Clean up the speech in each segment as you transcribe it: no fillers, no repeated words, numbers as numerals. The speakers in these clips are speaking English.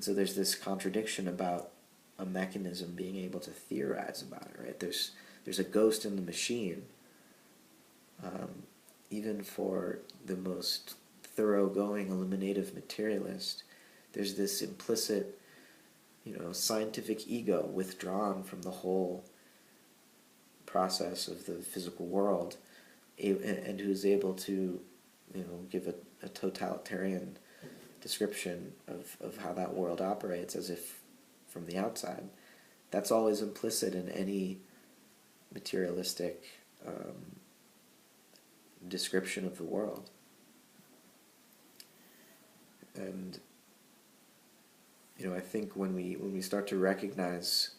And so there's this contradiction about a mechanism being able to theorize about it, right? There's a ghost in the machine. Even for the most thoroughgoing eliminative materialist, there's this implicit, scientific ego withdrawn from the whole process of the physical world, and who's able to, give a totalitarian description of how that world operates as if from the outside. That's always implicit in any materialistic description of the world. And I think when we start to recognize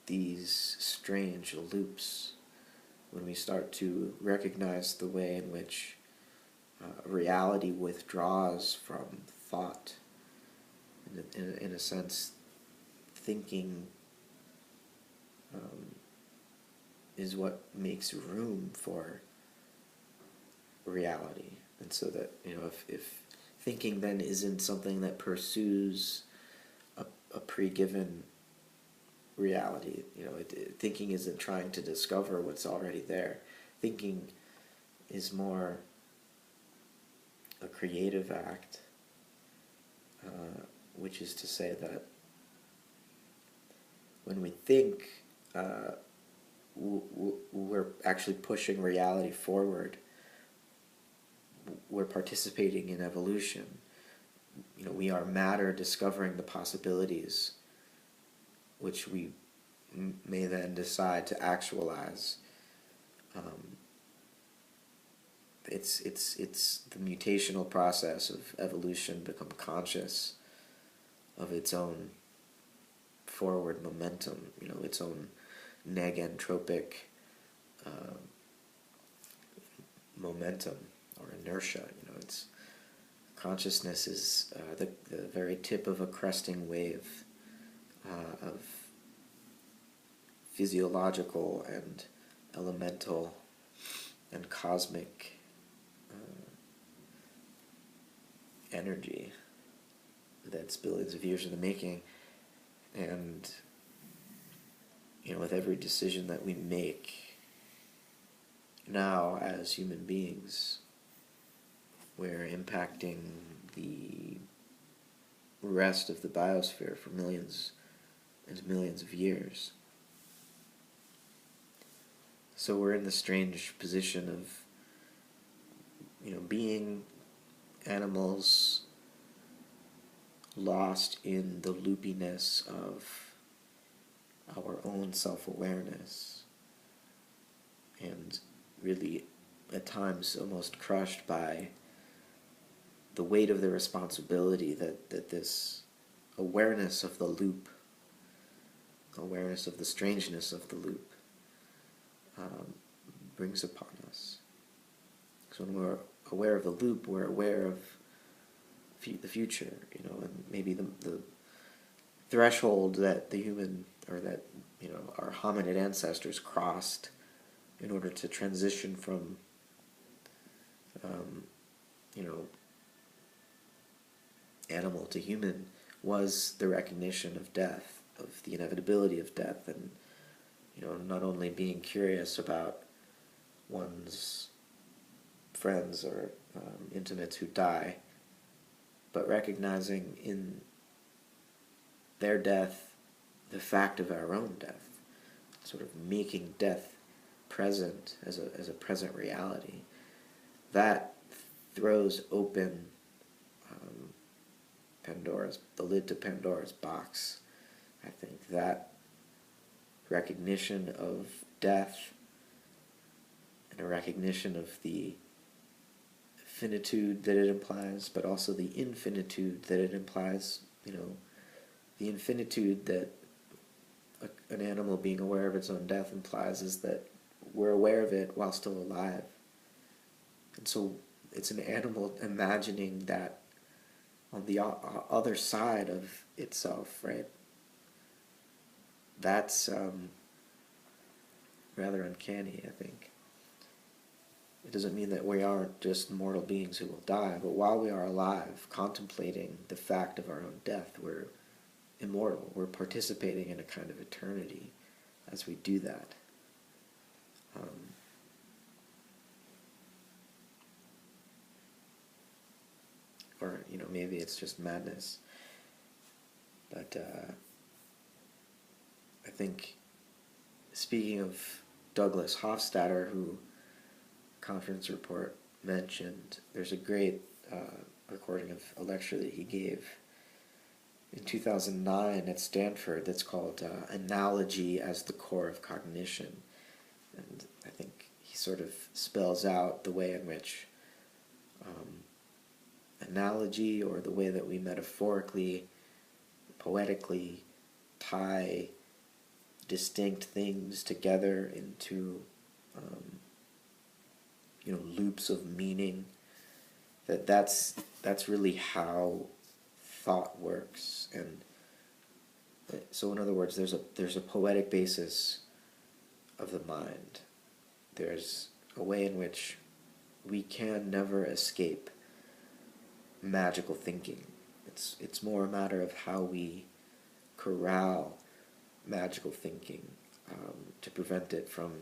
these strange loops, when we start to recognize the way in which reality withdraws from thought, in a sense, thinking is what makes room for reality. And so that, if thinking then isn't something that pursues a pre-given reality, thinking isn't trying to discover what's already there. Thinking is more a creative act, which is to say that when we think, we're actually pushing reality forward. We're participating in evolution. We are matter discovering the possibilities, which we may then decide to actualize. It's the mutational process of evolution become conscious of its own forward momentum, its own negentropic momentum or inertia. It's consciousness is the very tip of a cresting wave of physiological and elemental and cosmic energy that's billions of years in the making. And with every decision that we make now as human beings, we're impacting the rest of the biosphere for millions and millions of years. So we're in the strange position of, being animals lost in the loopiness of our own self-awareness, and really at times almost crushed by the weight of the responsibility that this awareness of the loop, awareness of the strangeness of the loop, brings upon us. So when we're aware of the loop, we're aware of the future, and maybe the threshold that the human, or that, our hominid ancestors crossed in order to transition from, animal to human, was the recognition of death, of the inevitability of death, and, not only being curious about one's friends or intimates who die, but recognizing in their death the fact of our own death, sort of making death present as a present reality. That throws open the lid to Pandora's box. I think that recognition of death and a recognition of the finitude that it implies, but also the infinitude that it implies, the infinitude that an animal being aware of its own death implies is that we're aware of it while still alive. And so it's an animal imagining that on the other side of itself, right? That's rather uncanny, I think. It doesn't mean that we aren't just mortal beings who will die, but while we are alive, contemplating the fact of our own death, we're immortal. We're participating in a kind of eternity as we do that. Or, maybe it's just madness. But I think, speaking of Douglas Hofstadter, who Conference Report mentioned, there's a great recording of a lecture that he gave in 2009 at Stanford that's called Analogy as the Core of Cognition. And I think he sort of spells out the way in which analogy, or the way that we metaphorically, poetically tie distinct things together into loops of meaning, that's really how thought works. And so in other words, there's a poetic basis of the mind. There's a way in which we can never escape magical thinking. It's more a matter of how we corral magical thinking to prevent it from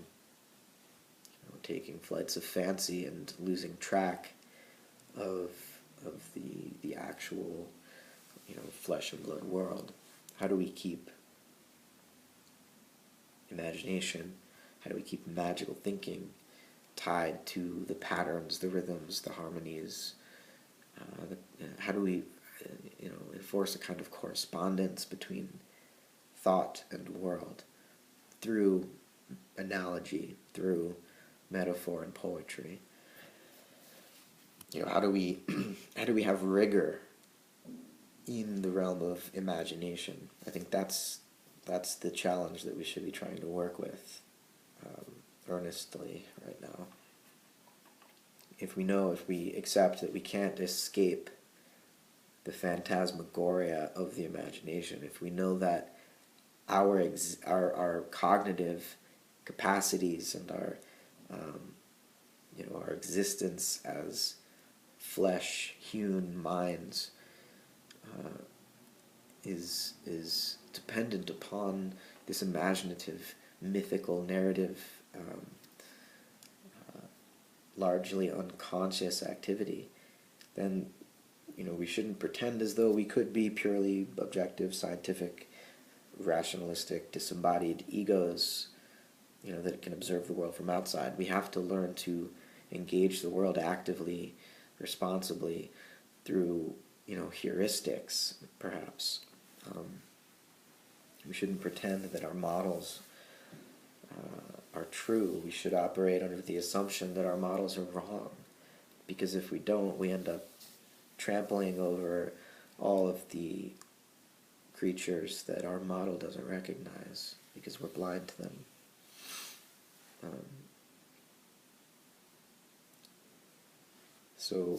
taking flights of fancy and losing track of the actual flesh and blood world. How do we keep imagination? How do we keep magical thinking tied to the patterns, the rhythms, the harmonies? How do we enforce a kind of correspondence between thought and world through analogy, through metaphor and poetry? How do we have rigor in the realm of imagination? I think that's the challenge that we should be trying to work with earnestly right now. If we accept that we can't escape the phantasmagoria of the imagination, if we know that our cognitive capacities and our existence as flesh-hewn minds is dependent upon this imaginative, mythical narrative, largely unconscious activity, then we shouldn't pretend as though we could be purely objective, scientific, rationalistic, disembodied egos that can observe the world from outside. We have to learn to engage the world actively, responsibly, through heuristics, perhaps. We shouldn't pretend that our models are true. We should operate under the assumption that our models are wrong, because if we don't, we end up trampling over all of the creatures that our model doesn't recognize because we're blind to them. So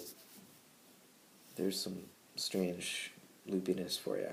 there's some strange loopiness for you.